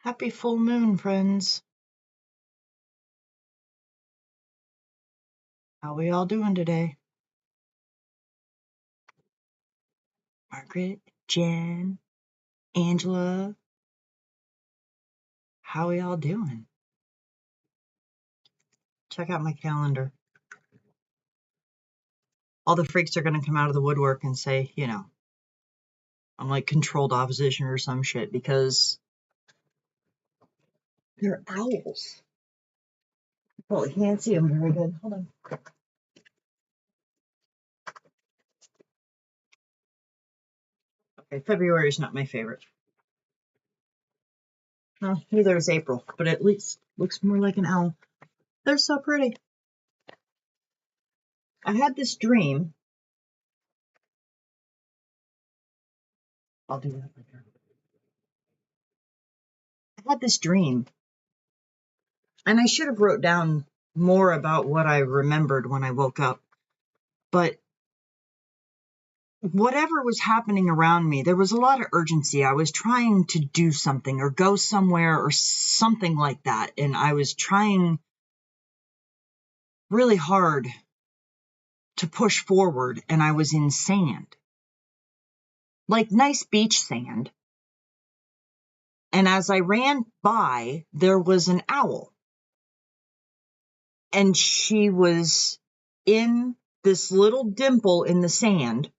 Happy full moon, friends. How we all doing today? Margaret, Jen, Angela, how we all doing? Check out my calendar. All the freaks are going to come out of the woodwork and say, I'm like controlled opposition or some shit because they're owls. Well, you can't see them very good. Hold on. Okay, February is not my favorite. No, neither is April, but at least looks more like an owl. They're so pretty. I had this dream. I'll do that later. I had this dream, and I should have wrote down more about what I remembered when I woke up. But whatever was happening around me, there was a lot of urgency. I was trying to do something or go somewhere or something like that. And I was trying really hard to push forward, and I was in sand. Like nice beach sand. And as I ran by, there was an owl. And she was in this little dimple in the sand.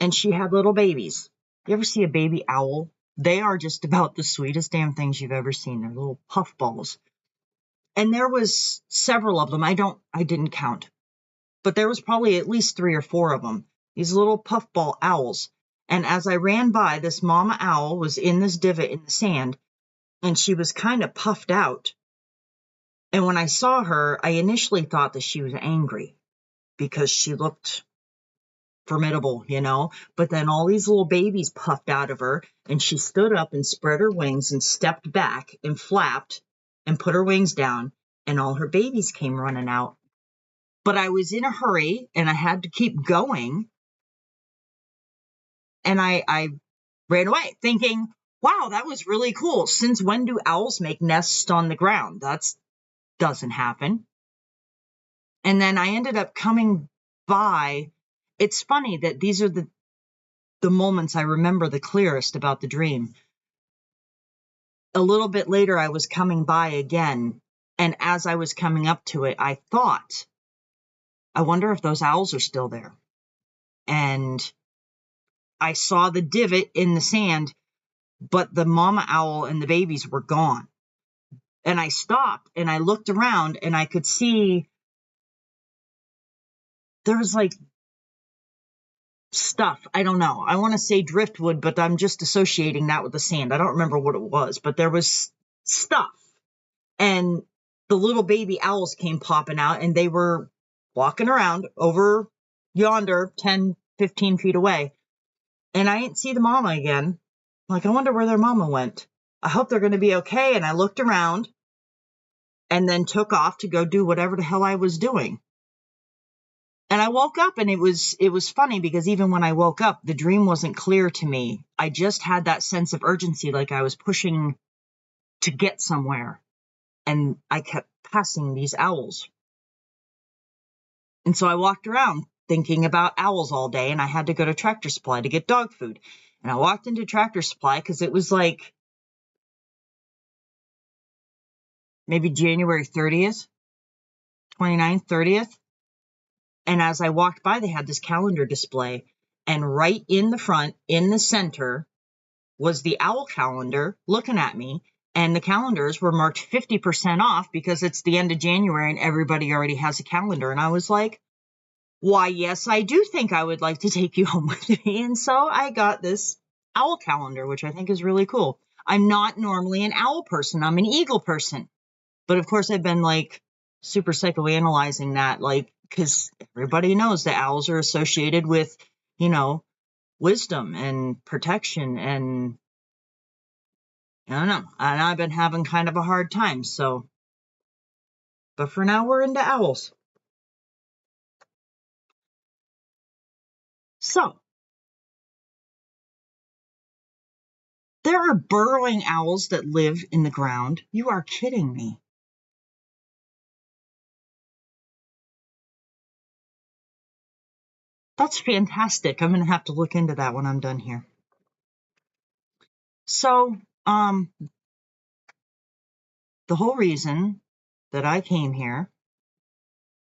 And she had little babies. You ever see a baby owl? They are just about the sweetest damn things you've ever seen. They're little puffballs. And there was several of them. I didn't count. But there was probably at least 3 or 4 of them. These little puffball owls. And as I ran by, this mama owl was in this divot in the sand. And she was kind of puffed out. And when I saw her, I initially thought that she was angry. Because she looked formidable, but then all these little babies puffed out of her, and she stood up and spread her wings and stepped back and flapped and put her wings down, and all her babies came running out. But I was in a hurry, and I had to keep going, and I ran away thinking, wow, that was really cool. Since when do owls make nests on the ground? That doesn't happen. And then I ended up coming by. It's funny that these are the moments I remember the clearest about the dream. A little bit later, I was coming by again, and as I was coming up to it, I thought, I wonder if those owls are still there. And I saw the divot in the sand, but the mama owl and the babies were gone. And I stopped, and I looked around, and I could see there was like stuff. I don't know. I want to say driftwood, but I'm just associating that with the sand. I don't remember what it was, but there was stuff. And the little baby owls came popping out, and they were walking around over yonder 10, 15 feet away. And I didn't see the mama again. Like, I wonder where their mama went. I hope they're going to be okay. And I looked around and then took off to go do whatever the hell I was doing. And I woke up, and it was funny because even when I woke up, the dream wasn't clear to me. I just had that sense of urgency, like I was pushing to get somewhere. And I kept passing these owls. And so I walked around thinking about owls all day, and I had to go to Tractor Supply to get dog food. And I walked into Tractor Supply because it was like maybe January 30th, 29th, 30th. And as I walked by, they had this calendar display. And right in the front, in the center, was the owl calendar looking at me. And the calendars were marked 50% off because it's the end of January and everybody already has a calendar. And I was like, why, yes, I do think I would like to take you home with me. And so I got this owl calendar, which I think is really cool. I'm not normally an owl person. I'm an eagle person. But of course, I've been like super psychoanalyzing that, like, because everybody knows that owls are associated with, wisdom and protection. And I don't know. And I've been having kind of a hard time. So, but for now, we're into owls. So, There are burrowing owls that live in the ground. You are kidding me. That's fantastic. I'm going to have to look into that when I'm done here. So, the whole reason that I came here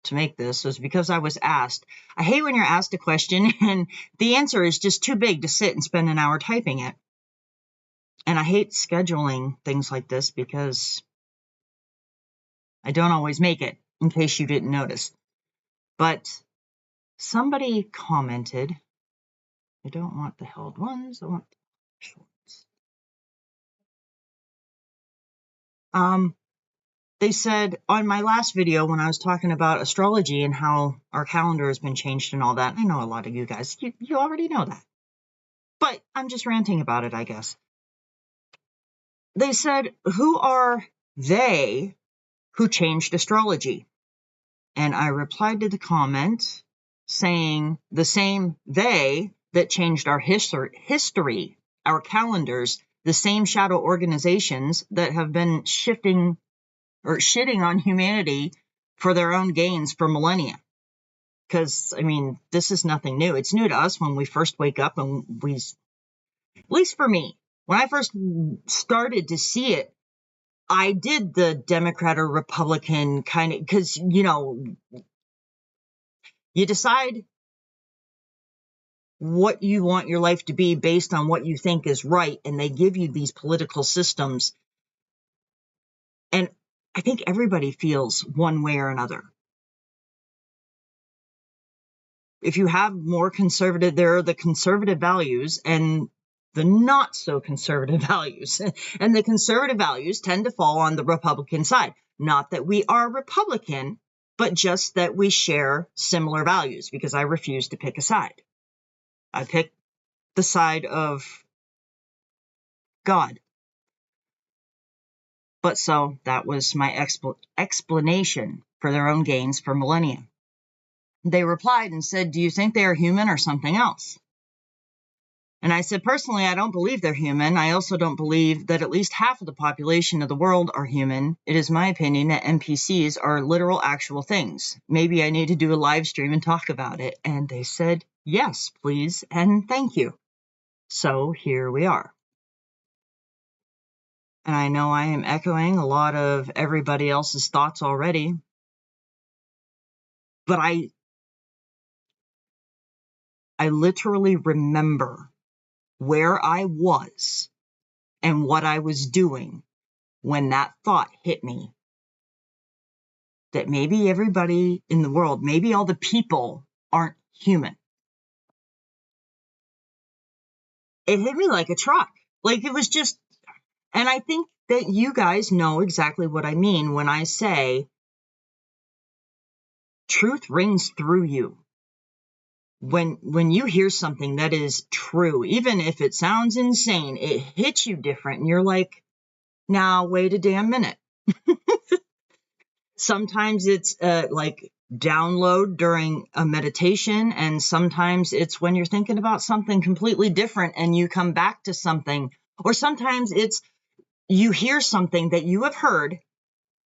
to make this was because I was asked. I hate when you're asked a question and the answer is just too big to sit and spend an hour typing it. And I hate scheduling things like this because I don't always make it, in case you didn't notice. But somebody commented, I don't want the held ones, I want the shorts. They said on my last video when I was talking about astrology and how our calendar has been changed and all that, I know a lot of you guys, you already know that. But I'm just ranting about it, I guess. They said, who are they who changed astrology? And I replied to the comment saying the same they that changed our history, our calendars, the same shadow organizations that have been shifting or shitting on humanity for their own gains for millennia. Because, I mean, this is nothing new. It's new to us when we first wake up and we, at least for me, when I first started to see it, I did the Democrat or Republican kind of, because, you know, you decide what you want your life to be based on what you think is right, and they give you these political systems. And I think everybody feels one way or another. If you have more conservative, there are the conservative values and the not so conservative values. And the conservative values tend to fall on the Republican side. Not that we are Republican, but just that we share similar values, because I refuse to pick a side. I pick the side of God. But so that was my explanation for their own gains for millennia. They replied and said, do you think they are human or something else? And I said, personally, I don't believe they're human. I also don't believe that at least half of the population of the world are human. It is my opinion that NPCs are literal, actual things. Maybe I need to do a live stream and talk about it. And they said, yes, please, and thank you. So here we are. And I know I am echoing a lot of everybody else's thoughts already. But I literally remember where I was and what I was doing when that thought hit me. That maybe everybody in the world, maybe all the people aren't human. It hit me like a truck. Like it was just, and I think that you guys know exactly what I mean when I say truth rings through you. When you hear something that is true, even if it sounds insane, it hits you different and you're like, now wait a damn minute. Sometimes it's like download during a meditation, and sometimes it's when you're thinking about something completely different and you come back to something, or sometimes it's you hear something that you have heard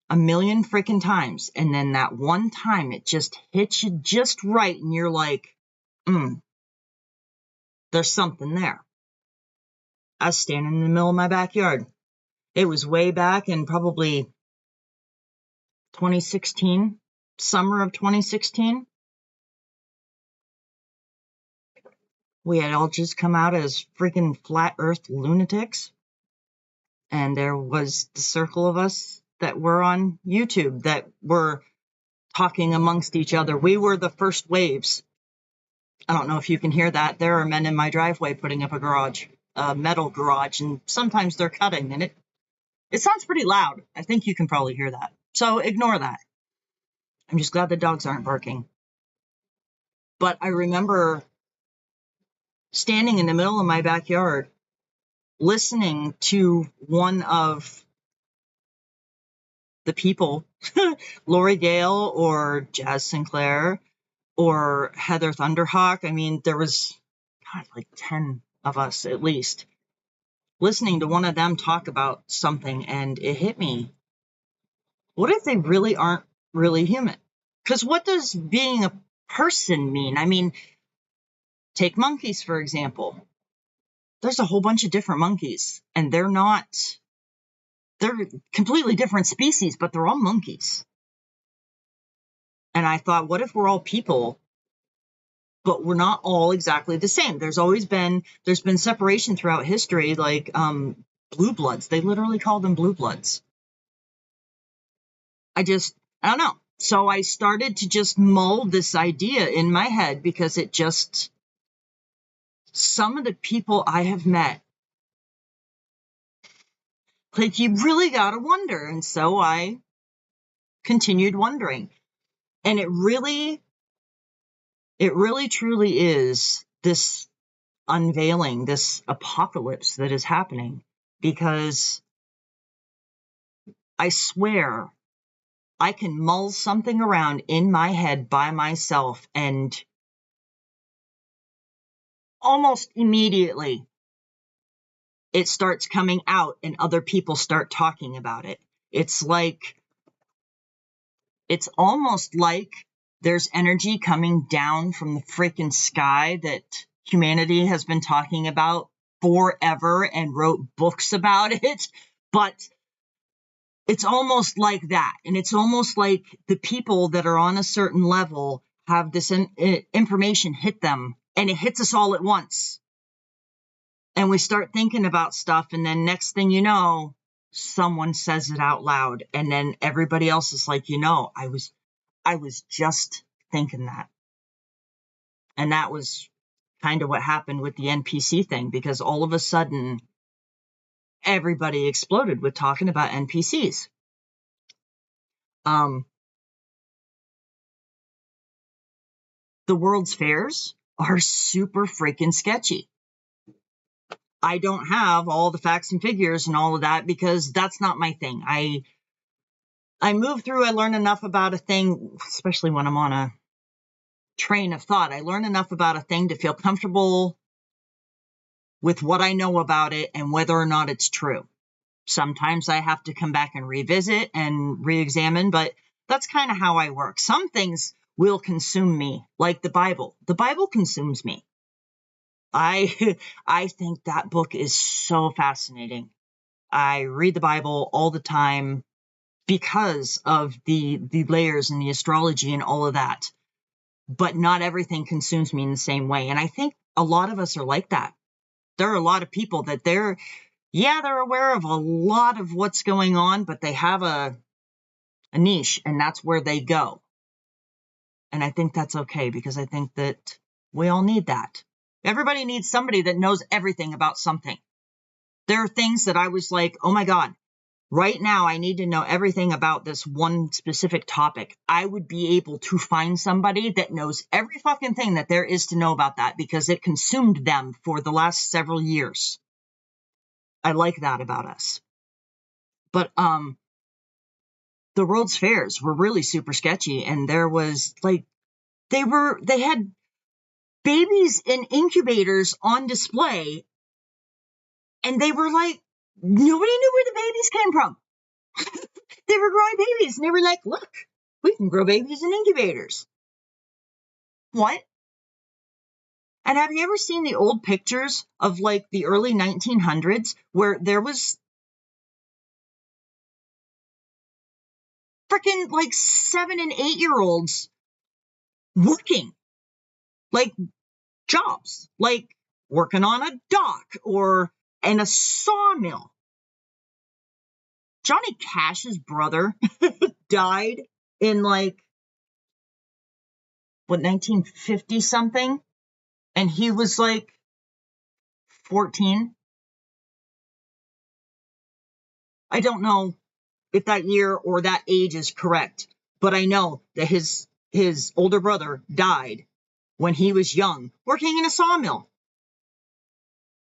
a million freaking times, and then that one time it just hits you just right and you're like, there's something there. I was standing in the middle of my backyard. It was way back in probably 2016, summer of 2016. We had all just come out as freaking flat earth lunatics. And there was the circle of us that were on YouTube that were talking amongst each other. We were the first waves. I don't know if you can hear that. There are men in my driveway putting up a metal garage, and sometimes they're cutting, and it sounds pretty loud. I think you can probably hear that. So ignore that. I'm just glad the dogs aren't barking. But I remember standing in the middle of my backyard listening to one of the people, Lori Gale or Jazz Sinclair or Heather Thunderhawk. I mean, there was like 10 of us at least listening to one of them talk about something, and it hit me. What if they really aren't really human? Because what does being a person mean? I mean, take monkeys, for example. There's a whole bunch of different monkeys, and they're completely different species, but they're all monkeys. And I thought, what if we're all people, but we're not all exactly the same? There's been separation throughout history, like blue bloods. They literally call them blue bloods. I don't know. So I started to just mull this idea in my head, because some of the people I have met, like, you really gotta wonder. And so I continued wondering. And it really truly is this unveiling, this apocalypse that is happening, because I swear I can mull something around in my head by myself, and almost immediately it starts coming out and other people start talking about it. It's almost like there's energy coming down from the freaking sky that humanity has been talking about forever and wrote books about it. But it's almost like that. And it's almost like the people that are on a certain level have this information hit them, and it hits us all at once. And we start thinking about stuff, and then next thing you know, someone says it out loud, and then everybody else is like, I was just thinking that. And that was kind of what happened with the NPC thing, because all of a sudden, everybody exploded with talking about NPCs. The World's Fairs are super freaking sketchy. I don't have all the facts and figures and all of that, because that's not my thing. I move through, I learn enough about a thing, especially when I'm on a train of thought. I learn enough about a thing to feel comfortable with what I know about it and whether or not it's true. Sometimes I have to come back and revisit and re-examine, but that's kind of how I work. Some things will consume me, like the Bible. The Bible consumes me. I think that book is so fascinating. I read the Bible all the time because of the layers and the astrology and all of that. But not everything consumes me in the same way. And I think a lot of us are like that. There are a lot of people that they're aware of a lot of what's going on, but they have a niche, and that's where they go. And I think that's okay, because I think that we all need that. Everybody needs somebody that knows everything about something. There are things that I was like, oh my God, right now I need to know everything about this one specific topic. I would be able to find somebody that knows every fucking thing that there is to know about that, because it consumed them for the last several years. I like that about us. But the World's Fairs were really super sketchy, and there was like they had babies in incubators on display, and they were like, nobody knew where the babies came from. They were growing babies, and they were like, look, we can grow babies in incubators. What? And have you ever seen the old pictures of like the early 1900s where there was freaking like 7 and 8-year-olds working like jobs, like working on a dock or in a sawmill? Johnny Cash's brother died in like, 1950 something? And he was like 14. I don't know if that year or that age is correct, but I know that his older brother died when he was young, working in a sawmill.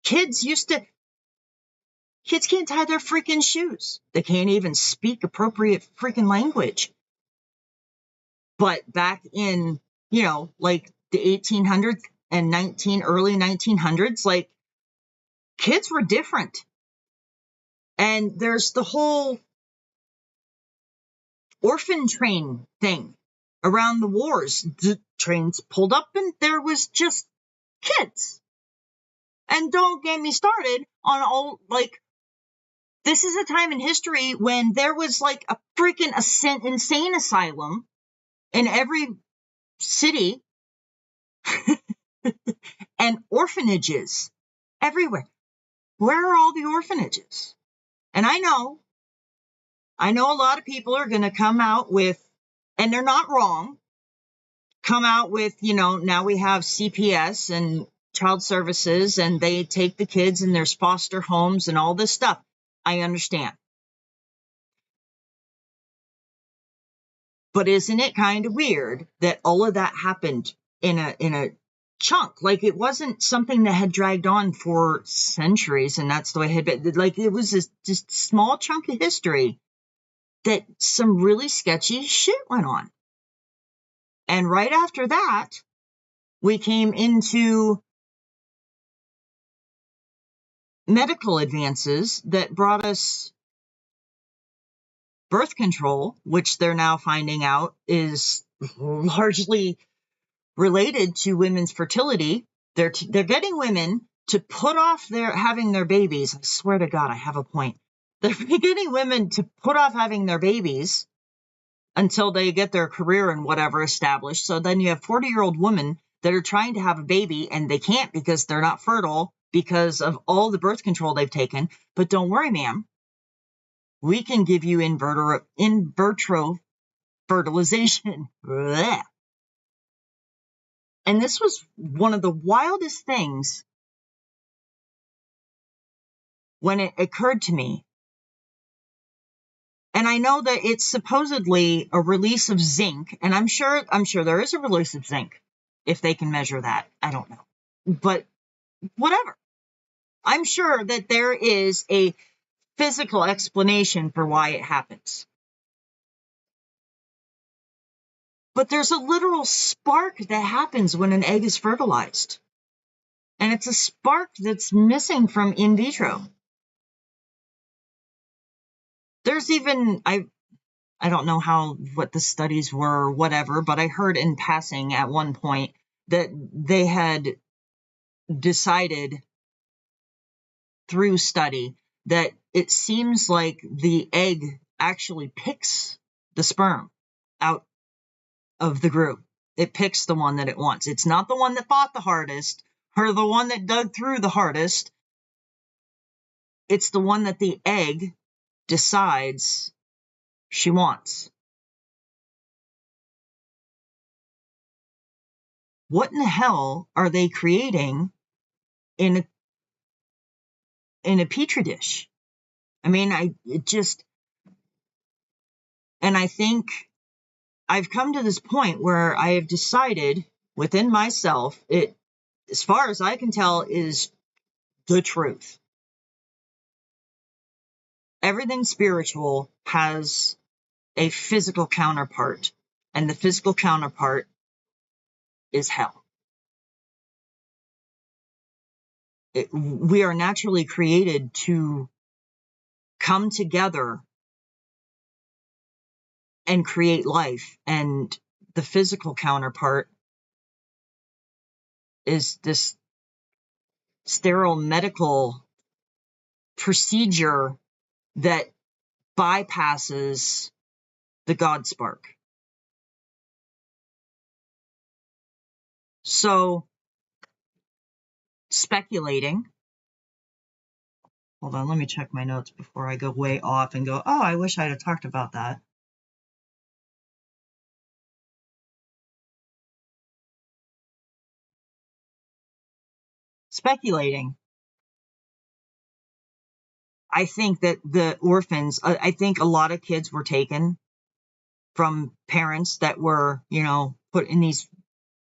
Kids can't tie their freaking shoes. They can't even speak appropriate freaking language. But back in, like the 1800s and early 1900s, like, kids were different. And there's the whole orphan train thing around the wars. The trains pulled up and there was just kids. And don't get me started on all, like, this is a time in history when there was like a freaking insane asylum in every city and orphanages everywhere. Where are all the orphanages? And I know a lot of people are going to come out with, and they're not wrong, come out with, now we have CPS and child services and they take the kids and there's foster homes and all this stuff. I understand. But isn't it kind of weird that all of that happened in a chunk? Like, it wasn't something that had dragged on for centuries and that's the way it had been. Like, it was this just small chunk of history that some really sketchy shit went on. And right after that, we came into medical advances that brought us birth control, which they're now finding out is largely related to women's fertility. They're getting women to put off having their babies. I swear to God, I have a point. They're getting women to put off having their babies until they get their career and whatever established. So then you have 40-year-old women that are trying to have a baby and they can't because they're not fertile because of all the birth control they've taken. But don't worry, ma'am. We can give you in vitro fertilization. Blech. And this was one of the wildest things when it occurred to me. And I know that it's supposedly a release of zinc, and I'm sure there is a release of zinc if they can measure that. I don't know. But whatever. I'm sure that there is a physical explanation for why it happens. But there's a literal spark that happens when an egg is fertilized. And it's a spark that's missing from in vitro. There's even, I don't know what the studies were or whatever, but I heard in passing at one point that they had decided through study that it seems like the egg actually picks the sperm out of the group. It picks the one that it wants. It's not the one that fought the hardest or the one that dug through the hardest. It's the one that the egg decides she wants. What in the hell are they creating in a petri dish? I mean, and I think I've come to this point where I have decided within myself, it, as far as I can tell, is the truth. Everything spiritual has a physical counterpart, and the physical counterpart is hell. We are naturally created to come together and create life, and the physical counterpart is this sterile medical procedure that bypasses the God spark. So, speculating. Hold on, let me check my notes before I go way off and go, oh, I wish I'd have talked about that. Speculating. I think that the orphans, I think a lot of kids were taken from parents that were, put in these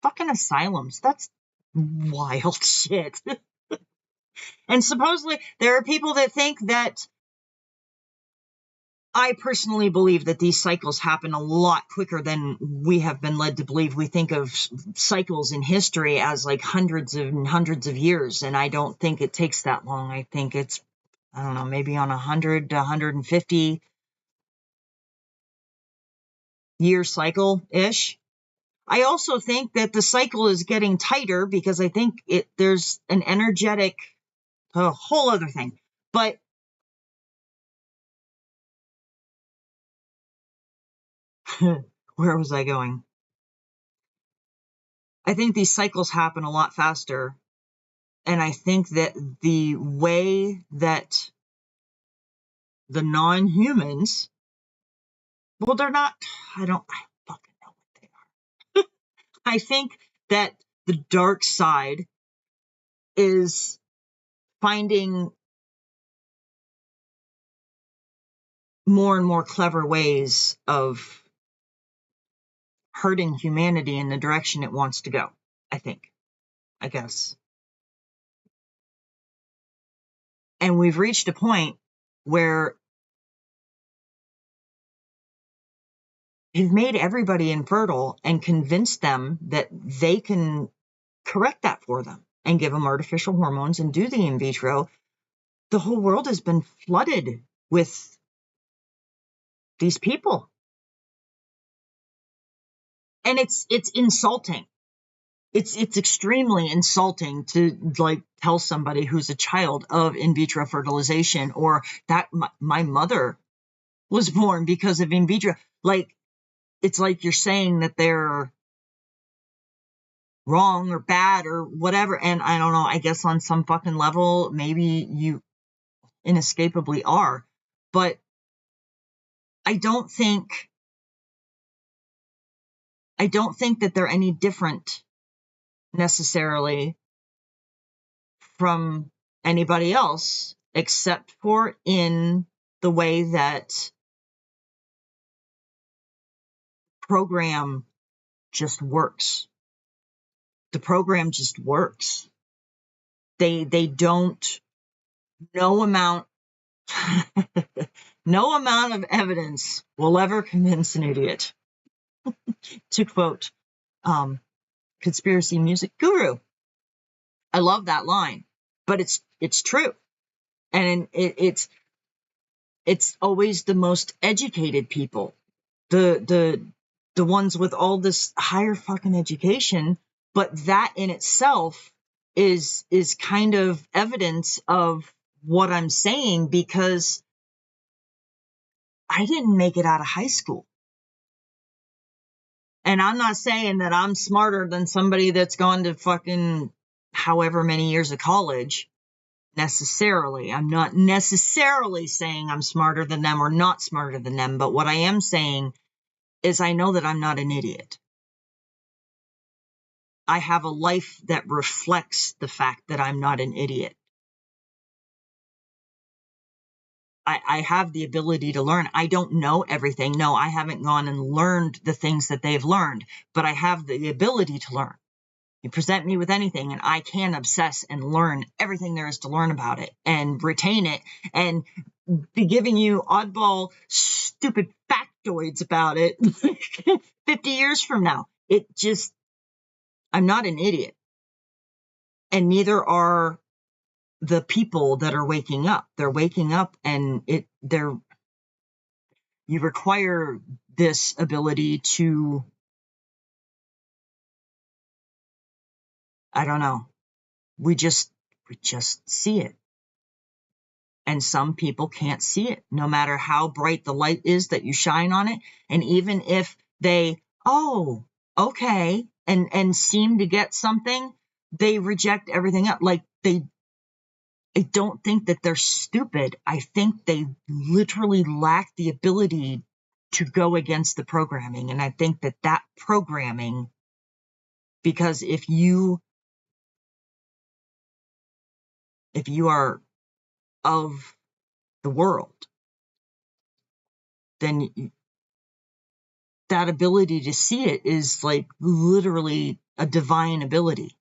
fucking asylums. That's wild shit. And supposedly there are people that think that, I personally believe that these cycles happen a lot quicker than we have been led to believe. We think of cycles in history as like hundreds and hundreds of years, and I don't think it takes that long. I think it's I don't know, maybe on 100 to 150 year cycle-ish. I also think that the cycle is getting tighter because I think there's an energetic, a whole other thing. But where was I going? I think these cycles happen a lot faster. And I think that the way that the non-humans, well, they're not, I fucking know what they are. I think that the dark side is finding more and more clever ways of hurting humanity in the direction it wants to go, I guess. And we've reached a point where we've made everybody infertile and convinced them that they can correct that for them and give them artificial hormones and do the in vitro. The whole world has been flooded with these people. And it's insulting. It's extremely insulting to like tell somebody who's a child of in vitro fertilization or that my mother was born because of in vitro. Like, it's like you're saying that they're wrong or bad or whatever. And I don't know, I guess on some fucking level, maybe you inescapably are. But I don't think that they're any different necessarily from anybody else, except for in the way that program just works. The program just works. They don't, no amount of evidence will ever convince an idiot. To quote Conspiracy Music Guru. I love that line, but it's true. And it's always the most educated people, the ones with all this higher fucking education, but that in itself is kind of evidence of what I'm saying, because I didn't make it out of high school. And I'm not saying that I'm smarter than somebody that's gone to fucking however many years of college, necessarily. I'm not necessarily saying I'm smarter than them or not smarter than them, but what I am saying is I know that I'm not an idiot. I have a life that reflects the fact that I'm not an idiot. I have the ability to learn. I don't know everything. No, I haven't gone and learned the things that they've learned, but I have the ability to learn. You present me with anything and I can obsess and learn everything there is to learn about it and retain it and be giving you oddball, stupid factoids about it 50 years from now. I'm not an idiot. And neither are the people that are waking up. They're waking up and you require this ability to, I don't know, we just see it. And some people can't see it, no matter how bright the light is that you shine on it. And even if they, oh, okay, and seem to get something, they reject everything else. Like I don't think that they're stupid. I think they literally lack the ability to go against the programming. And I think that programming, because if you are of the world, then that ability to see it is like literally a divine ability.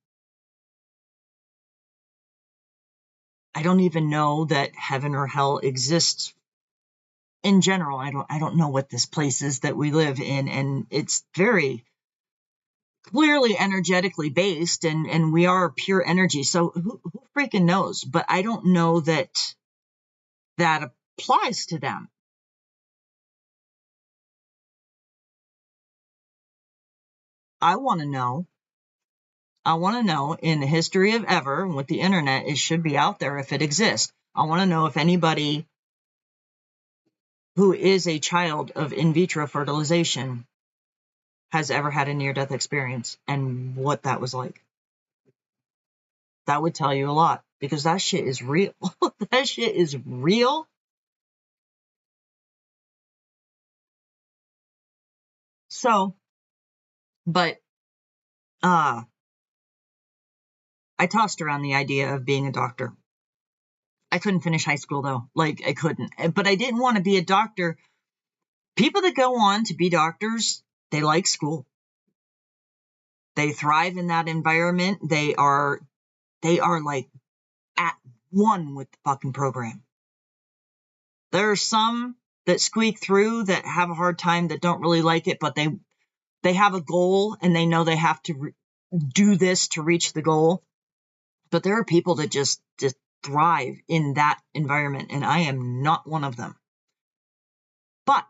I don't even know that heaven or hell exists in general. I don't know what this place is that we live in, and it's very clearly energetically based, and we are pure energy. So who freaking knows? But I don't know that that applies to them. I want to know in the history of ever, with the internet, it should be out there if it exists. I want to know if anybody who is a child of in vitro fertilization has ever had a near-death experience and what that was like. That would tell you a lot, because that shit is real. That shit is real. So, but I tossed around the idea of being a doctor. I couldn't finish high school, though. Like, I couldn't. But I didn't want to be a doctor. People that go on to be doctors, they like school. They thrive in that environment. They are like at one with the fucking program. There are some that squeak through that have a hard time, that don't really like it, but they have a goal and they know they have to do this to reach the goal. But there are people that just thrive in that environment, and I am not one of them. But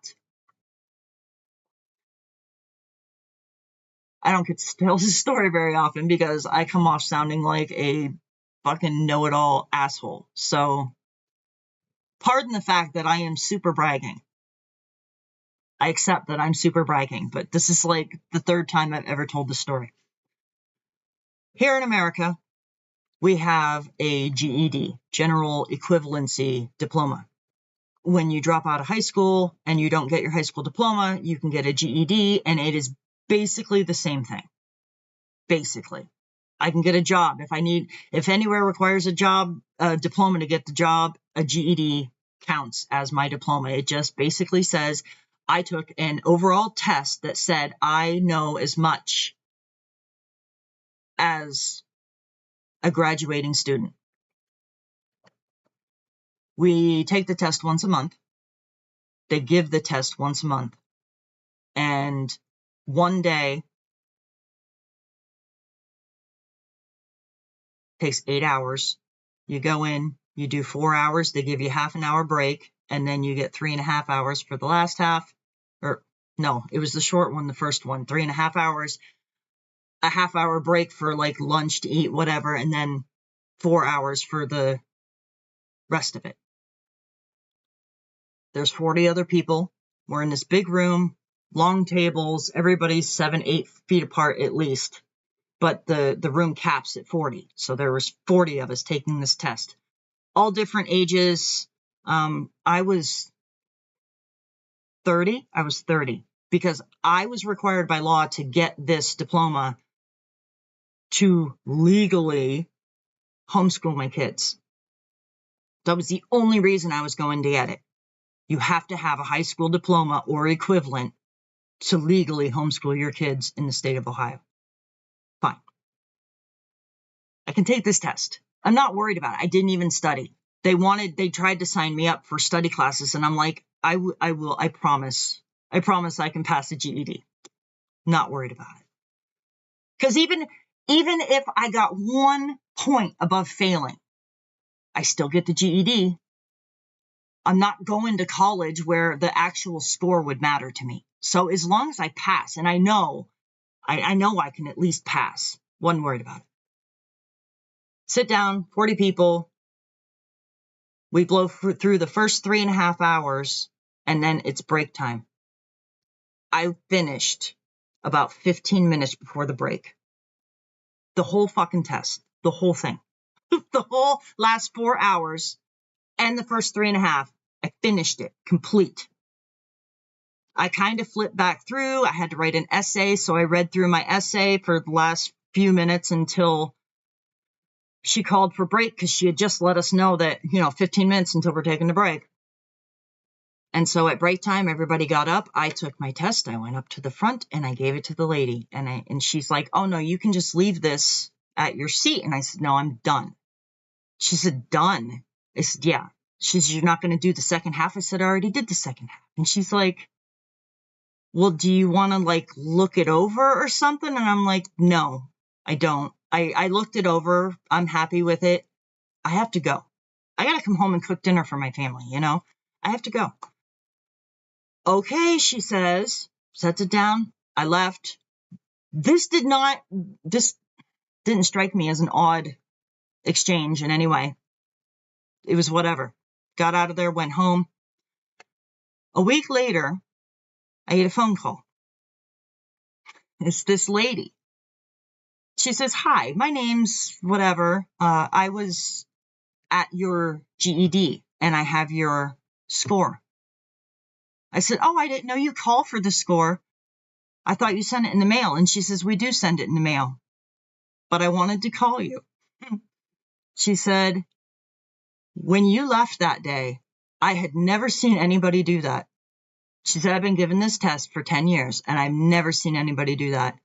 I don't get to tell this story very often because I come off sounding like a fucking know-it-all asshole. So pardon the fact that I am super bragging. I accept that I'm super bragging, but this is like the third time I've ever told the story. Here in America, we have a GED, General Equivalency Diploma. When you drop out of high school and you don't get your high school diploma, you can get a GED, and it is basically the same thing. Basically. I can get a job. If anywhere requires a job, a diploma to get the job, a GED counts as my diploma. It just basically says I took an overall test that said I know as much as a graduating student. We take the test once a month. They give the test once a month. And one day takes 8 hours. You go in, you do 4 hours, they give you half an hour break, and then you get 3.5 hours for the last half. Or no, it was the short one, the first one, 3.5 hours, a half hour break for like lunch to eat, whatever, and then 4 hours for the rest of it. There's 40 other people. We're in this big room, long tables, everybody's 7-8 feet apart at least. But the room caps at 40. So there was 40 of us taking this test. All different ages. I was 30. I was 30 because I was required by law to get this diploma to legally homeschool my kids. That was the only reason I was going to get it. You have to have a high school diploma or equivalent to legally homeschool your kids in the state of Ohio. Fine. I can take this test. I'm not worried about it. I didn't even study. They tried to sign me up for study classes, and I'm like, I will, I promise I can pass the GED. Not worried about it. Because even if I got 1 point above failing, I still get the GED. I'm not going to college where the actual score would matter to me. So as long as I pass, and I know I can at least pass, wasn't worried about it. Sit down, 40 people. We blow through the first 3.5 hours, and then it's break time. I finished about 15 minutes before the break. The whole fucking test, the whole thing, the whole last 4 hours and the first 3.5, I finished it complete. I kind of flipped back through. I had to write an essay, so I read through my essay for the last few minutes until she called for break because she had just let us know that, 15 minutes until we're taking the break. And so at break time, everybody got up. I took my test. I went up to the front and I gave it to the lady. And she's like, "Oh, no, you can just leave this at your seat." And I said, "No, I'm done." She said, "Done?" I said, "Yeah." She said, "You're not going to do the second half?" I said, "I already did the second half." And she's like, "Well, do you want to look it over or something?" And I'm like, "No, I don't. I looked it over. I'm happy with it. I have to go. I got to come home and cook dinner for my family, you know? I have to go. Okay, she says, sets it down. I left. This didn't strike me as an odd exchange in any way. It was whatever. Got out of there, went home. A week later, I get a phone call. It's this lady. She says, hi, my name's whatever. I was at your GED and I have your score. I said, oh, I didn't know you call for the score. I thought you sent it in the mail. And she says, we do send it in the mail, but I wanted to call you. She said, when you left that day, I had never seen anybody do that. She said, I've been given this test for 10 years and I've never seen anybody do that.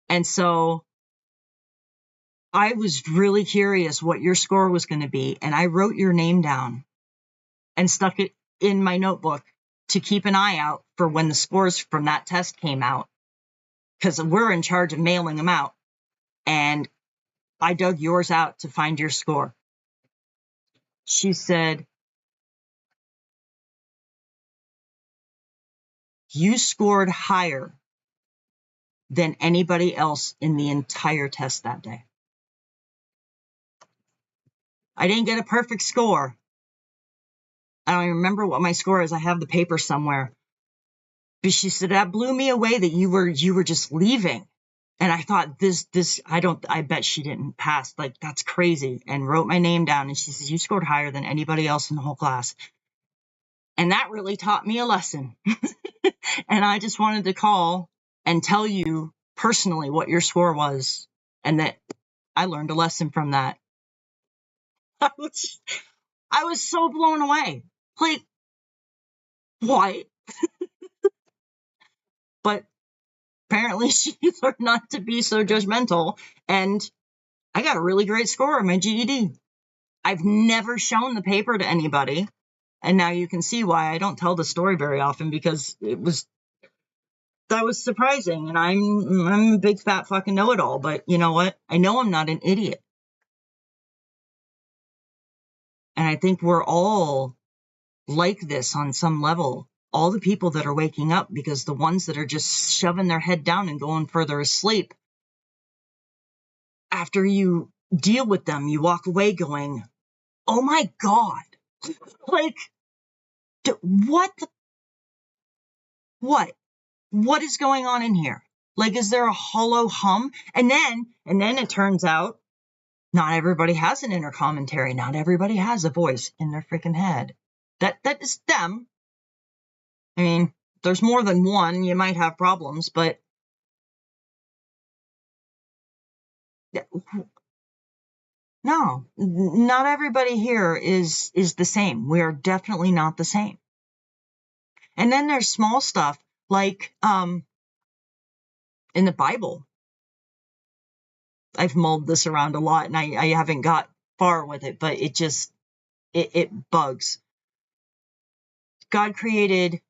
And so I was really curious what your score was going to be. And I wrote your name down and stuck it in my notebook to keep an eye out for when the scores from that test came out, because we're in charge of mailing them out. And I dug yours out to find your score. She said, you scored higher than anybody else in the entire test that day. I didn't get a perfect score. I don't even remember what my score is. I have the paper somewhere. But she said, that blew me away that you were just leaving. And I thought I bet she didn't pass. Like, that's crazy. And wrote my name down. And she says, you scored higher than anybody else in the whole class. And that really taught me a lesson. And I just wanted to call and tell you personally what your score was. And that I learned a lesson from that. I was so blown away. Like, what? But apparently she learned not to be so judgmental. And I got a really great score on my GED. I've never shown the paper to anybody. And now you can see why I don't tell the story very often, because that was surprising. And I'm a big fat fucking know-it-all. But you know what? I know I'm not an idiot. And I think we're all like this on some level. All the people that are waking up, because the ones that are just shoving their head down and going further asleep, after you deal with them, you walk away going, oh my God, like, what is going on in here? Like, is there a hollow hum? And then it turns out not everybody has an inner commentary. Not everybody has a voice in their freaking head. That is them. I mean, there's more than one. You might have problems, but no, not everybody here is the same. We are definitely not the same. And then there's small stuff like in the Bible. I've mulled this around a lot and I haven't got far with it, but it bugs. God created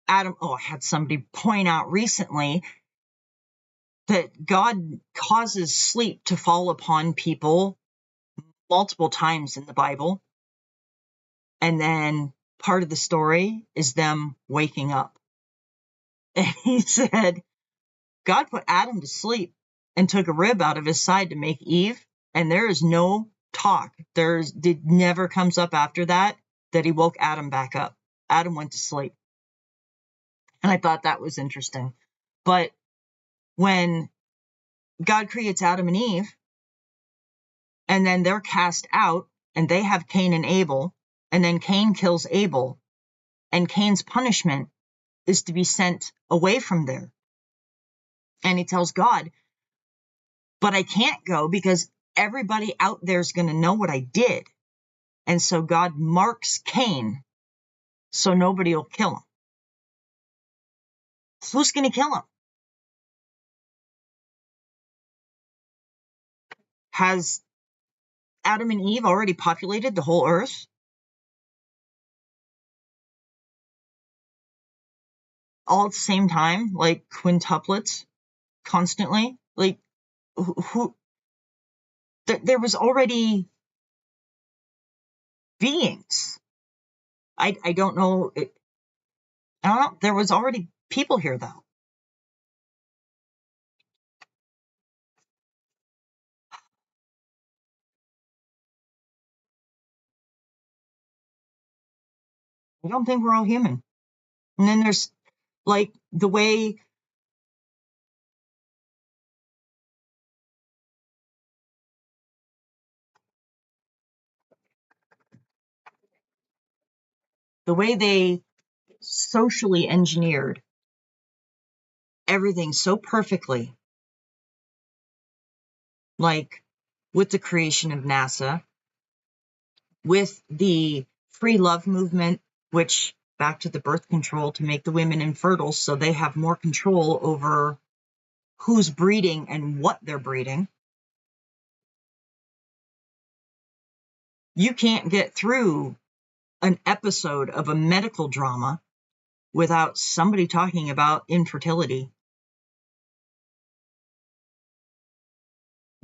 Adam. Oh, I had somebody point out recently that God causes sleep to fall upon people multiple times in the Bible. And then part of the story is them waking up. And he said, God put Adam to sleep and took a rib out of his side to make Eve. And there is no talk. It never comes up after that he woke Adam back up. Adam went to sleep. And I thought that was interesting. But when God creates Adam and Eve, and then they're cast out, and they have Cain and Abel, and then Cain kills Abel, and Cain's punishment is to be sent away from there. And he tells God, but I can't go because everybody out there is going to know what I did. And so God marks Cain so nobody will kill him. Who's going to kill him? Has Adam and Eve already populated the whole earth? All at the same time, like quintuplets, constantly? Like, who there was already beings. I don't know. I don't know. There was already people here, though. I don't think we're all human. And then there's like the way they socially engineered everything so perfectly, like with the creation of NASA, with the free love movement, which back to the birth control to make the women infertile so they have more control over who's breeding and what they're breeding. You can't get through an episode of a medical drama without somebody talking about infertility.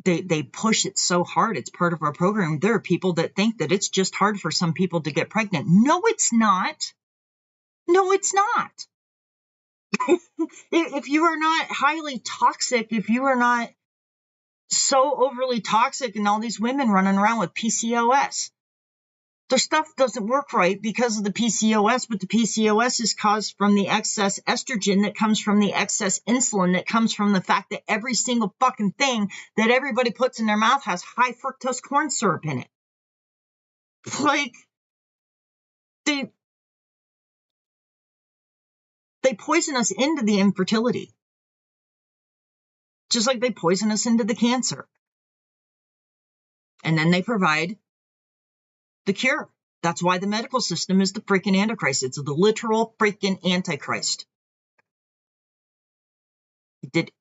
They push it so hard. It's part of our program. There are people that think that it's just hard for some people to get pregnant. No, it's not. No, it's not. If you are not highly toxic, if you are not so overly toxic and all these women running around with PCOS, their stuff doesn't work right because of the PCOS, but the PCOS is caused from the excess estrogen that comes from the excess insulin that comes from the fact that every single fucking thing that everybody puts in their mouth has high fructose corn syrup in it. Like, they poison us into the infertility, just like they poison us into the cancer. And then they provide the cure. That's why the medical system is the freaking Antichrist. It's the literal freaking Antichrist.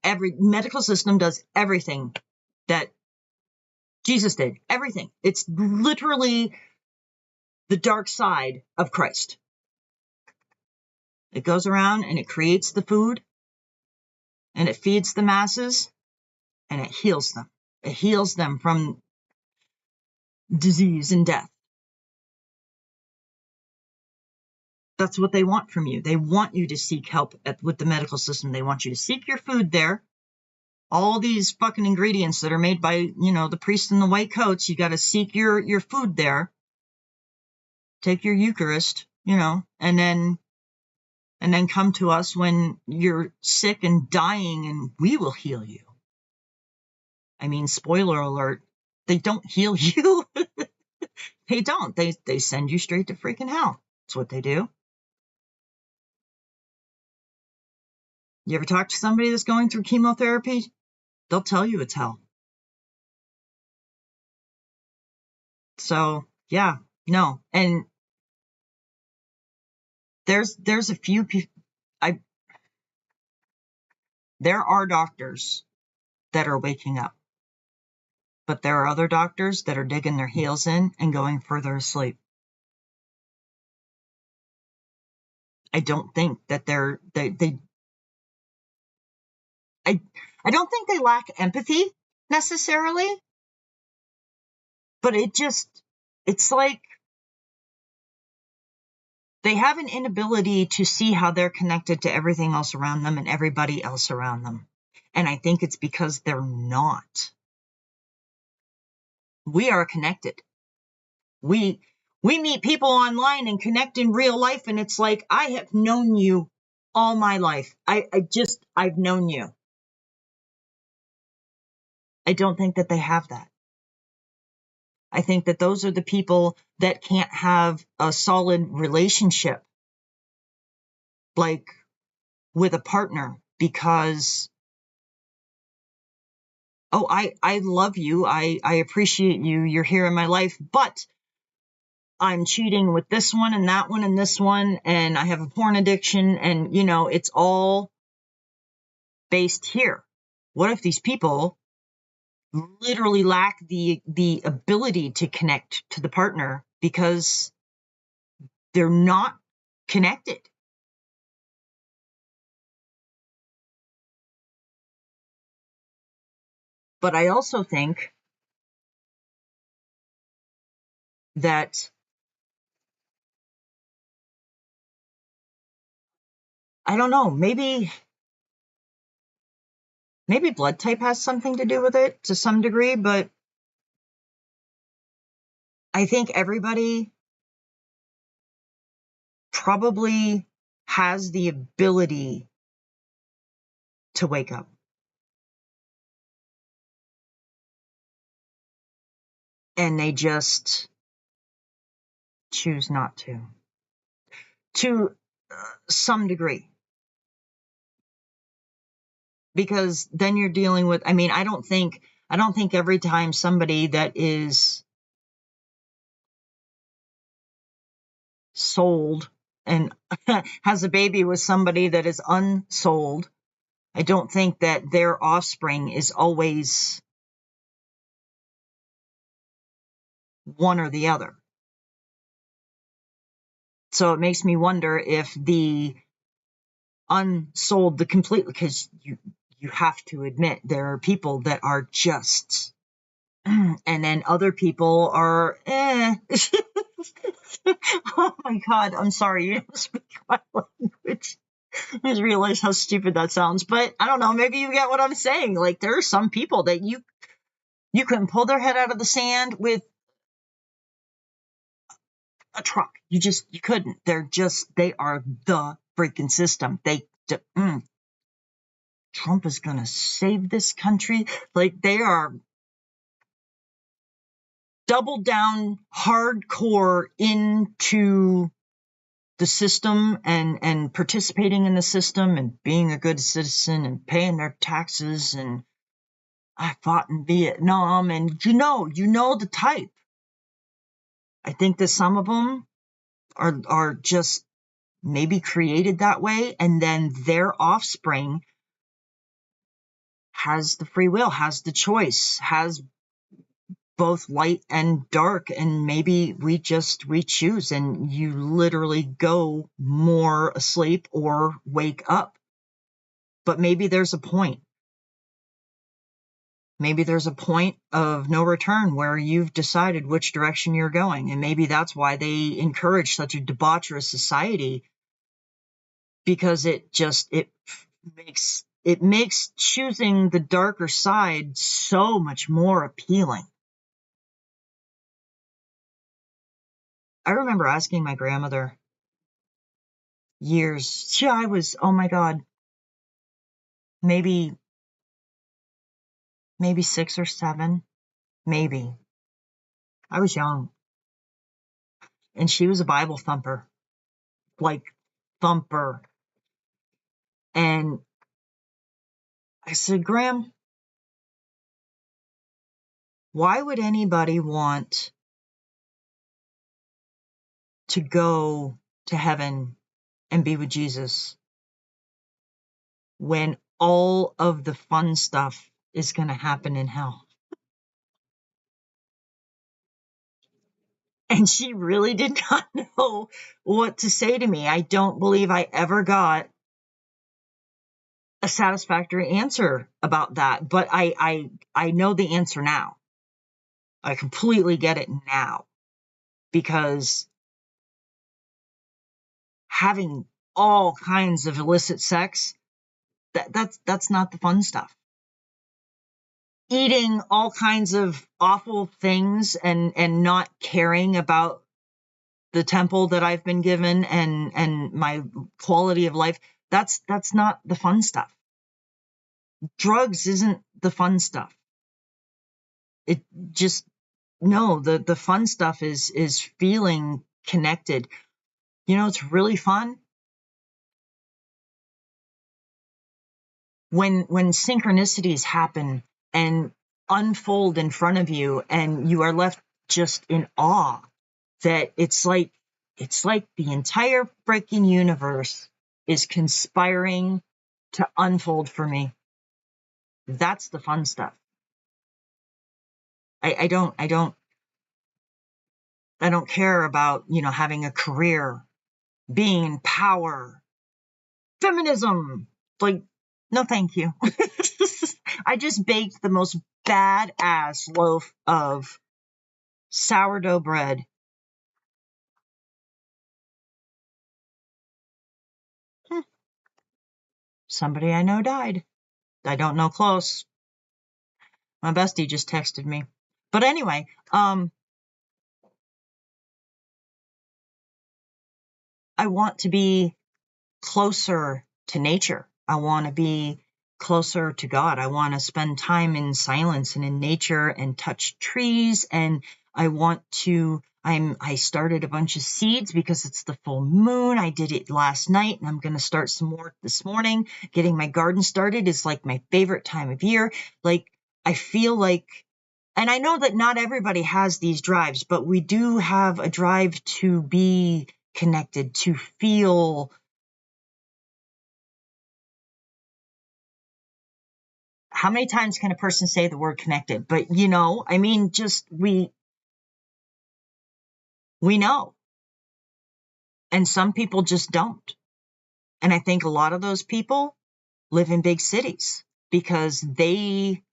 Every medical system does everything that Jesus did. Everything. It's literally the dark side of Christ. It goes around and it creates the food and it feeds the masses and it heals them. It heals them from disease and death. That's what they want from you. They want you to seek help with the medical system. They want you to seek your food there. All these fucking ingredients that are made by, the priests in the white coats, you got to seek your food there. Take your Eucharist, and then come to us when you're sick and dying and we will heal you. I mean, spoiler alert, they don't heal you. They don't. They send you straight to freaking hell. That's what they do. You ever talk to somebody that's going through chemotherapy? They'll tell you it's hell. So, yeah, no. And there's a few people, there are doctors that are waking up. But there are other doctors that are digging their heels in and going further asleep. I don't think that I don't think they lack empathy necessarily, but it's like they have an inability to see how they're connected to everything else around them and everybody else around them. And I think it's because they're not. We are connected. We meet people online and connect in real life, and it's like, I have known you all my life. I've known you. I don't think that they have that. I think that those are the people that can't have a solid relationship, like with a partner, because, I love you. I appreciate you. You're here in my life, but I'm cheating with this one and that one and this one, and I have a porn addiction, and, it's all based here. What if these people literally lack the ability to connect to the partner because they're not connected? But I also think that I don't know, maybe blood type has something to do with it to some degree, but I think everybody probably has the ability to wake up. And they just choose not to some degree. Because then you're dealing with, I mean, I don't think every time somebody that is sold and has a baby with somebody that is unsold, I don't think that their offspring is always one or the other. So it makes me wonder if the unsold, the complete, because you have to admit there are people that are just, and then other people are, Oh my God, I'm sorry, you don't speak my language. I just realized how stupid that sounds, but I don't know, maybe you get what I'm saying. Like, there are some people that you couldn't pull their head out of the sand with a truck. You couldn't. They are the freaking system. Trump is gonna save this country. Like, they are double down hardcore into the system and participating in the system and being a good citizen and paying their taxes. And I fought in Vietnam, and you know the type. I think that some of them are just maybe created that way, and then their offspring has the free will, has the choice, has both light and dark, and maybe we choose, and you literally go more asleep or wake up. But maybe there's a point. Maybe there's a point of no return where you've decided which direction you're going, and maybe that's why they encourage such a debaucherous society, because it makes choosing the darker side so much more appealing. I remember asking my grandmother years, I was, oh my God, maybe 6 or 7, maybe. I was young. And she was a Bible thumper, like thumper. And I said, Graham, why would anybody want to go to heaven and be with Jesus when all of the fun stuff is going to happen in hell? And she really did not know what to say to me. I don't believe I ever got a satisfactory answer about that, but I know the answer now. I completely get it now, because having all kinds of illicit sex, that's not the fun stuff. Eating all kinds of awful things and not caring about the temple that I've been given and my quality of life, that's not the fun stuff. Drugs isn't the fun stuff. It just, no, the fun stuff is feeling connected. You know, it's really fun when synchronicities happen and unfold in front of you, and you are left just in awe that it's like the entire freaking universe is conspiring to unfold for me. That's the fun stuff. I don't care about, having a career, being in power, feminism. Like, no, thank you. I just baked the most badass loaf of sourdough bread. Somebody I know died. I don't know close. My bestie just texted me. But anyway, I want to be closer to nature. I want to be closer to God. I want to spend time in silence and in nature and touch trees. And I want to, I started a bunch of seeds because it's the full moon. I did it last night and I'm going to start some more this morning. Getting my garden started is like my favorite time of year. Like, I feel like, and I know that not everybody has these drives, but we do have a drive to be connected, to feel. How many times can a person say the word connected? But, I mean, just we know. And some people just don't. And I think a lot of those people live in big cities because they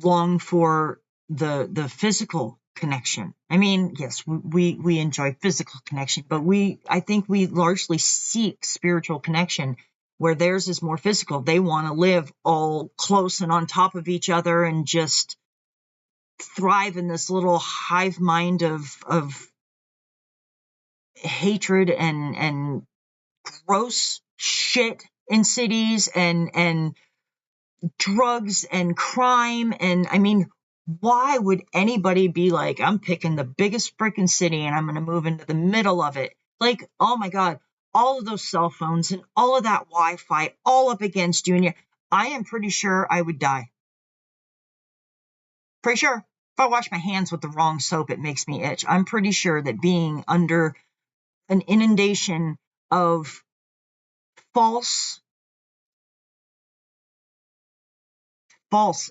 long for the physical connection. I mean, yes, we enjoy physical connection, but I think we largely seek spiritual connection where theirs is more physical. They want to live all close and on top of each other and just thrive in this little hive mind of hatred and gross shit in cities and drugs and crime. And I mean, why would anybody be like, I'm picking the biggest freaking city and I'm going to move into the middle of it? Like, oh my God, all of those cell phones and all of that Wi-Fi all up against you. And I am pretty sure I would die. Pretty sure. If I wash my hands with the wrong soap, it makes me itch. I'm pretty sure that being under an inundation of false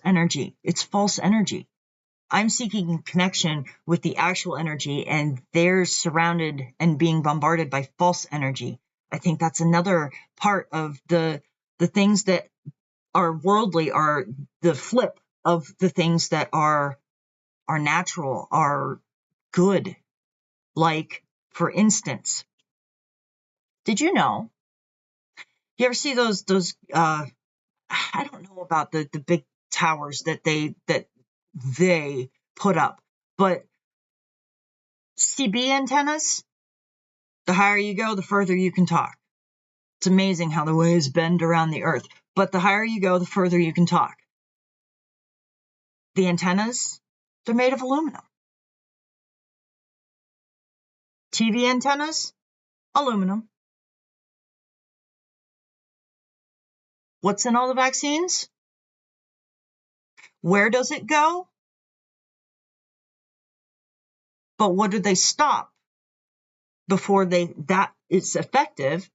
energy. It's false energy. I'm seeking connection with the actual energy, and they're surrounded and being bombarded by false energy. I think that's another part of the things that are worldly are the flip of the things that are natural, are good. Like, for instance, did you know? You ever see those I don't know about the big towers that they put up, but CB antennas, the higher you go, the further you can talk. It's amazing how the waves bend around the earth, but the higher you go, the further you can talk. The antennas, they're made of aluminum. TV antennas, aluminum. What's in all the vaccines? Where does it go? But what do they stop before that is effective?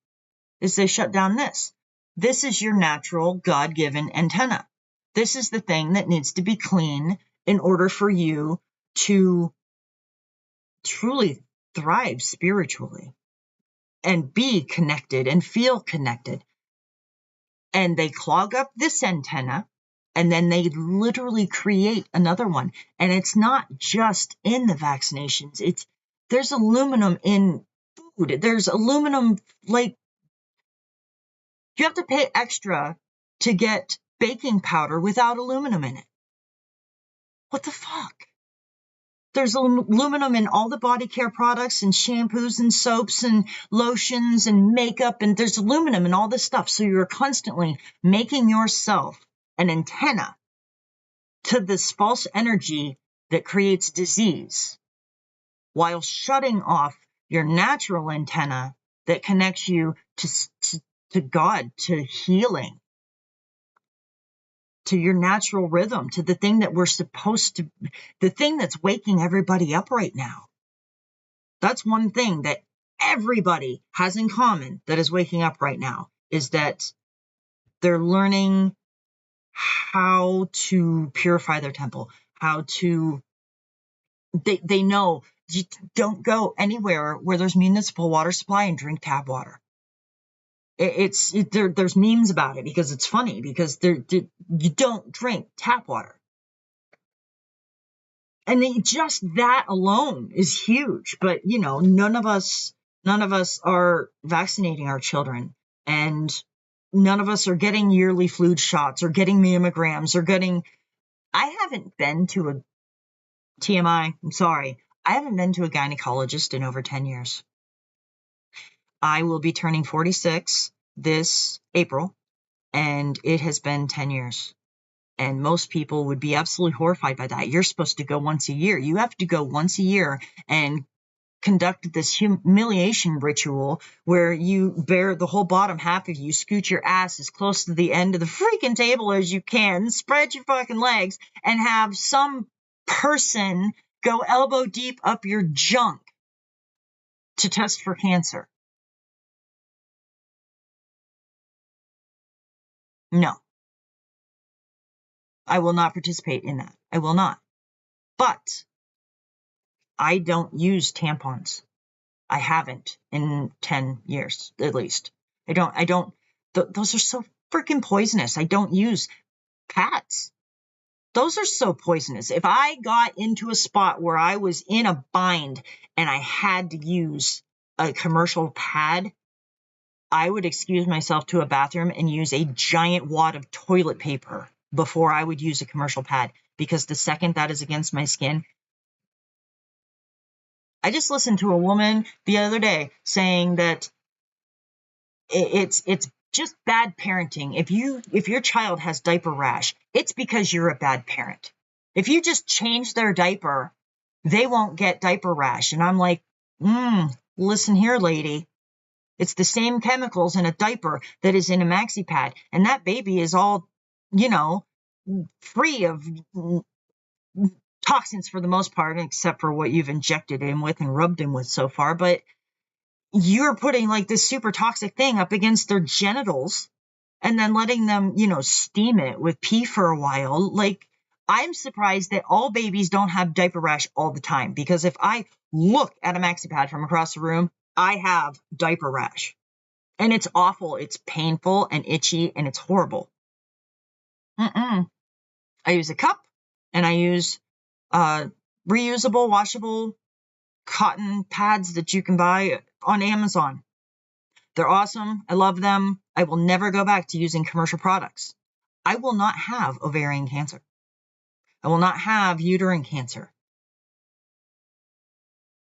Is they shut down this. This is your natural God-given antenna. This is the thing that needs to be clean in order for you to truly thrive spiritually and be connected and feel connected. And they clog up this antenna, and then they literally create another one. And it's not just in the vaccinations. There's aluminum in food. There's aluminum, like, you have to pay extra to get baking powder without aluminum in it. What the fuck? There's aluminum in all the body care products and shampoos and soaps and lotions and makeup, and there's aluminum in all this stuff. So you're constantly making yourself an antenna to this false energy that creates disease while shutting off your natural antenna that connects you to God, to healing, to your natural rhythm, to the thing that we're supposed to, the thing that's waking everybody up right now. That's one thing that everybody has in common that is waking up right now, is that they're learning how to purify their temple, how to, they know you don't go anywhere where there's municipal water supply and drink tap water. There's memes about it because it's funny, because you don't drink tap water. And just that alone is huge. But, none of us None of us are vaccinating our children, and none of us are getting yearly flu shots or getting mammograms or getting. I haven't been to a TMI. I'm sorry. I haven't been to a gynecologist in over 10 years. I will be turning 46 this April, and it has been 10 years. And most people would be absolutely horrified by that. You're supposed to go once a year. You have to go once a year and conduct this humiliation ritual where you bear the whole bottom half of you, scoot your ass as close to the end of the freaking table as you can, spread your fucking legs, and have some person go elbow deep up your junk to test for cancer. No. I will not participate in that. I will not. But I don't use tampons. I haven't in 10 years, at least. Those are so freaking poisonous. I don't use pads. Those are so poisonous. If I got into a spot where I was in a bind and I had to use a commercial pad, I would excuse myself to a bathroom and use a giant wad of toilet paper before I would use a commercial pad, because the second that is against my skin. I just listened to a woman the other day saying that it's just bad parenting. If your child has diaper rash, it's because you're a bad parent. If you just change their diaper, they won't get diaper rash. And I'm like, listen here, lady. It's the same chemicals in a diaper that is in a maxi pad. And that baby is all, free of toxins for the most part, except for what you've injected him with and rubbed him with so far. But you're putting like this super toxic thing up against their genitals and then letting them, steam it with pee for a while. Like, I'm surprised that all babies don't have diaper rash all the time, because if I look at a maxi pad from across the room, I have diaper rash. And it's awful. It's painful and itchy and it's horrible. I use a cup and I use reusable, washable cotton pads that you can buy on Amazon. They're awesome. I love them. I will never go back to using commercial products. I will not have ovarian cancer. I will not have uterine cancer.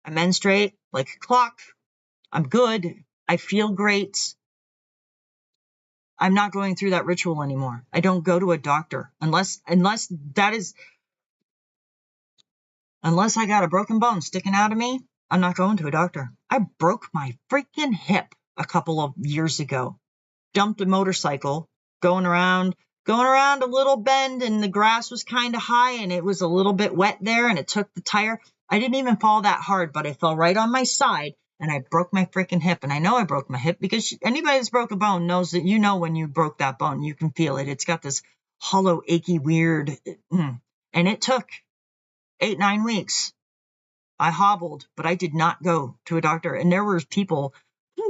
I menstruate like a clock. I'm good. I feel great. I'm not going through that ritual anymore. I don't go to a doctor unless I got a broken bone sticking out of me. I'm not going to a doctor. I broke my freaking hip a couple of years ago. Dumped a motorcycle going around a little bend, and the grass was kind of high and it was a little bit wet there, and it took the tire. I didn't even fall that hard, but I fell right on my side and I broke my freaking hip. And I know I broke my hip because anybody that's broke a bone knows that, when you broke that bone, you can feel it. It's got this hollow, achy, weird, and it took 8-9 weeks. I hobbled, but I did not go to a doctor. And there were people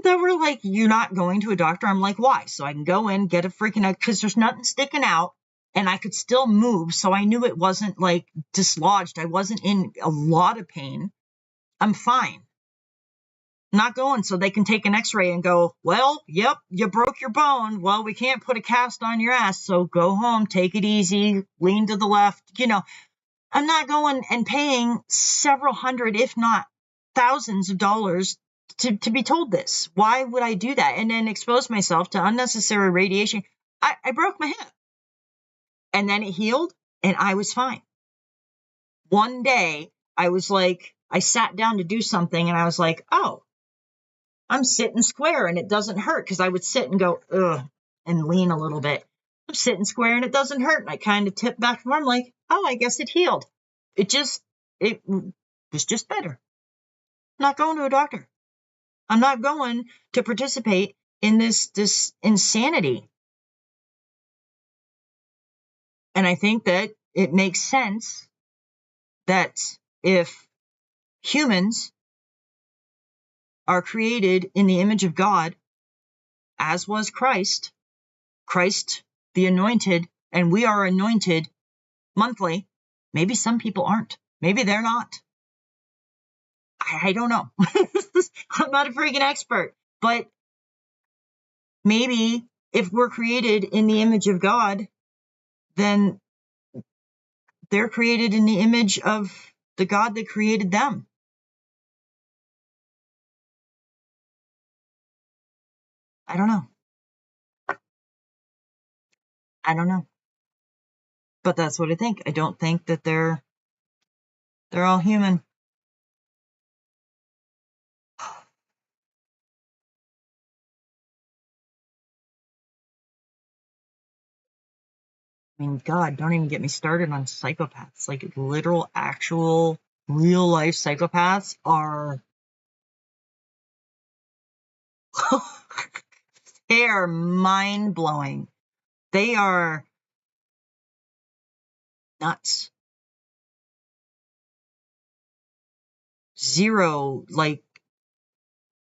that were like, you're not going to a doctor? I'm like, why? So I can go in, get a freaking, because there's nothing sticking out and I could still move. So I knew it wasn't like dislodged. I wasn't in a lot of pain. I'm fine. Not going, so they can take an x-ray and go, well, yep, you broke your bone. Well, we can't put a cast on your ass. So go home, take it easy, lean to the left. I'm not going and paying several hundred, if not thousands of dollars to be told this. Why would I do that? And then expose myself to unnecessary radiation. I broke my hip. And then it healed and I was fine. One day I was like, I sat down to do something and I was like, oh, I'm sitting square and it doesn't hurt, because I would sit and go, ugh, and lean a little bit. I'm sitting square and it doesn't hurt. And I kind of tip back and forth. I'm like, oh, I guess it healed. It was just better. I'm not going to a doctor. I'm not going to participate in this insanity. And I think that it makes sense that if humans are created in the image of God, as was Christ the anointed, and we are anointed monthly. Maybe some people aren't. Maybe they're not. I don't know. I'm not a freaking expert, but maybe if we're created in the image of God, then they're created in the image of the God that created them. I don't know. I don't know. But that's what I think. I don't think that they're all human. I mean, God, don't even get me started on psychopaths. Like literal, actual, real life psychopaths are they are mind blowing. They are nuts. Zero, like,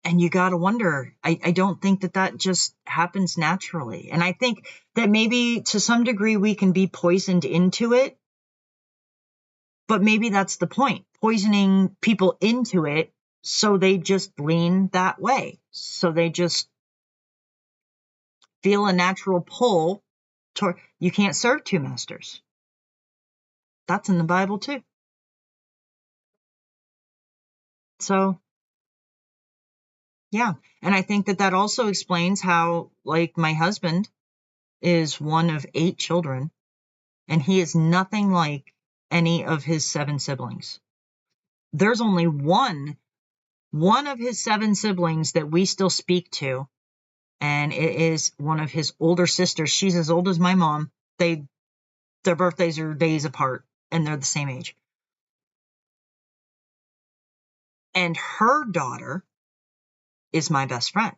and you got to wonder. I don't think that just happens naturally. And I think that maybe to some degree we can be poisoned into it. But maybe that's the point, poisoning people into it so they just lean that way. So they just feel a natural pull toward, you can't serve two masters. That's in the Bible too. So, yeah. And I think that also explains how, like, my husband is one of 8 children, and he is nothing like any of his 7 siblings. There's only one of his 7 siblings that we still speak to, and it is one of his older sisters. She's as old as my mom. Their birthdays are days apart, and they're the same age. And her daughter is my best friend.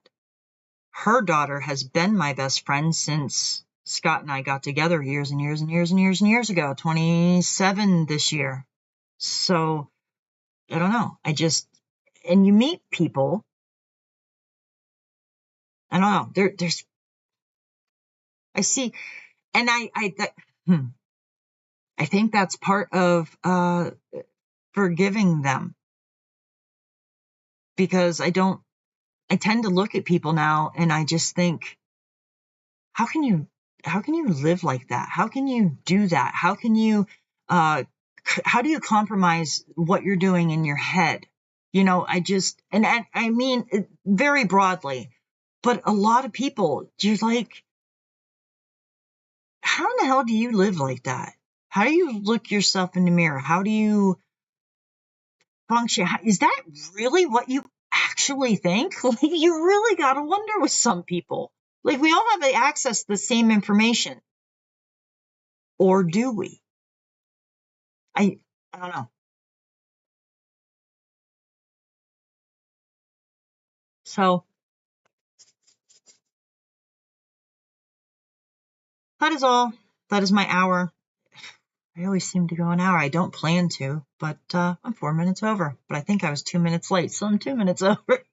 Her daughter has been my best friend since Scott and I got together years and years and years and years and years ago, 27 this year. So, I don't know. And you meet people, I don't know, there's, I see, and I think that's part of forgiving them, because I tend to look at people now and I just think, how can you live like that? How can you do that? How can you how do you compromise what you're doing in your head? You know, I mean very broadly, but a lot of people, you're like, how in the hell do you live like that? How do you look yourself in the mirror? How do you function? Is that really what you actually think? Like, you really got to wonder with some people. Like, we all have access to the same information. Or do we? I don't know. So that is all. That is my hour. I always seem to go an hour. I don't plan to, but I'm 4 minutes over. But I think I was 2 minutes late, so I'm 2 minutes over.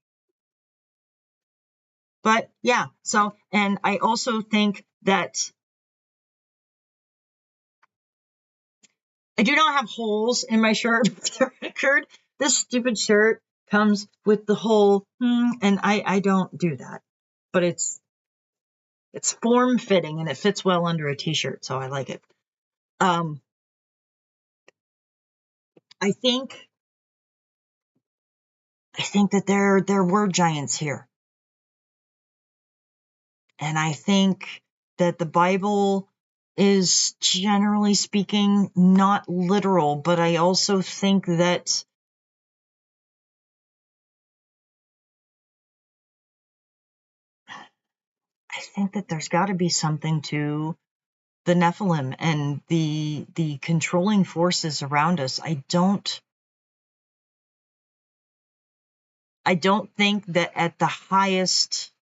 But yeah, so, and I also think that I do not have holes in my shirt. For the record, this stupid shirt comes with the hole, and I don't do that. But it's form fitting and it fits well under a t-shirt, so I like it. I think that there were giants here. And I think that the Bible is, generally speaking, not literal, but I also think that there's got to be something to the Nephilim and the controlling forces around us. I don't think that at the highest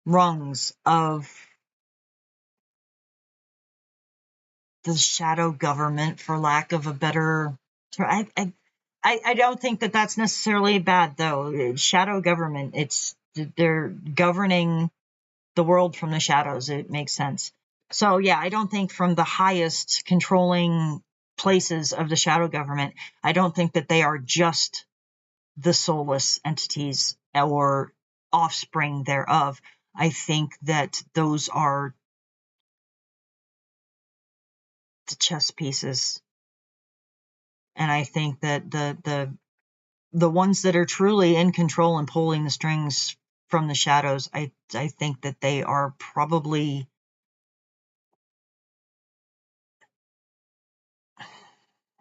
rungs of the shadow government, for lack of a better term, I don't think that that's necessarily bad, though. Shadow government, they're governing the world from the shadows. It makes sense. So yeah, I don't think from the highest controlling places of the shadow government, I don't think that they are just the soulless entities or offspring thereof. I think that those are the chess pieces. And I think that the ones that are truly in control and pulling the strings from the shadows, I think that they are probably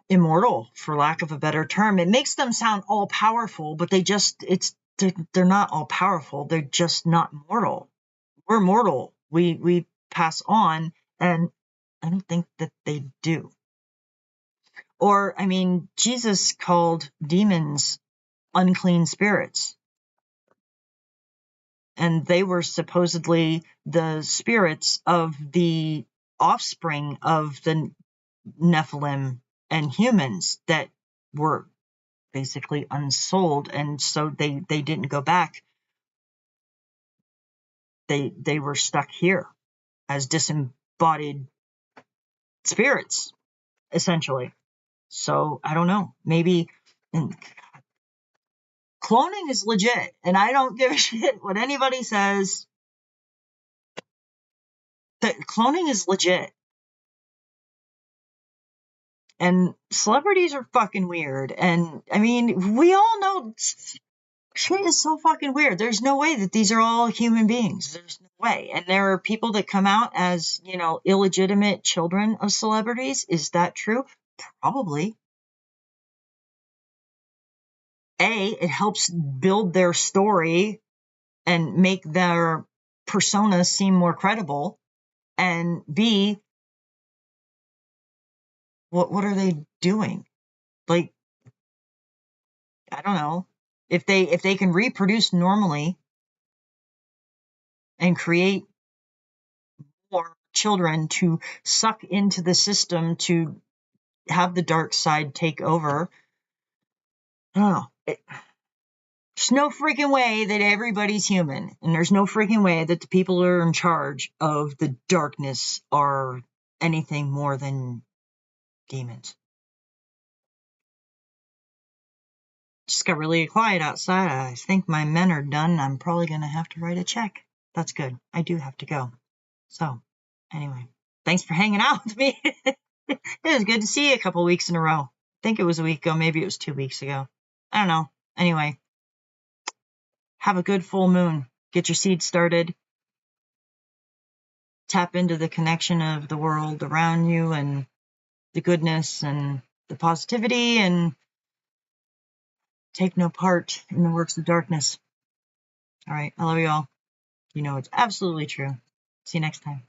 immortal, for lack of a better term. It makes them sound all powerful, but they're not all powerful. They're just not mortal. We're mortal. We pass on, and I don't think that they do. Or, I mean, Jesus called demons unclean spirits. And they were supposedly the spirits of the offspring of the Nephilim and humans that were basically unsouled. And so they didn't go back. They were stuck here as disembodied spirits, essentially. So I don't know. Maybe cloning is legit, and I don't give a shit what anybody says. That cloning is legit. And celebrities are fucking weird. And I mean, we all know shit is so fucking weird. There's no way that these are all human beings. There's no way. And there are people that come out as, you know, illegitimate children of celebrities. Is that true? Probably. A, it helps build their story and make their persona seem more credible. And B, what are they doing? Like, I don't know. If they can reproduce normally and create more children to suck into the system to have the dark side take over, I don't know. There's no freaking way that everybody's human, and there's no freaking way that the people who are in charge of the darkness are anything more than demons. Just got really quiet outside. I think my men are done. I'm probably going to have to write a check. That's good. I do have to go. So, anyway, thanks for hanging out with me. It was good to see you a couple weeks in a row. I think it was a week ago. Maybe it was 2 weeks ago. I don't know. Anyway, have a good full moon. Get your seed started. Tap into the connection of the world around you and the goodness and the positivity, and take no part in the works of darkness. All right. I love you all. You know it's absolutely true. See you next time.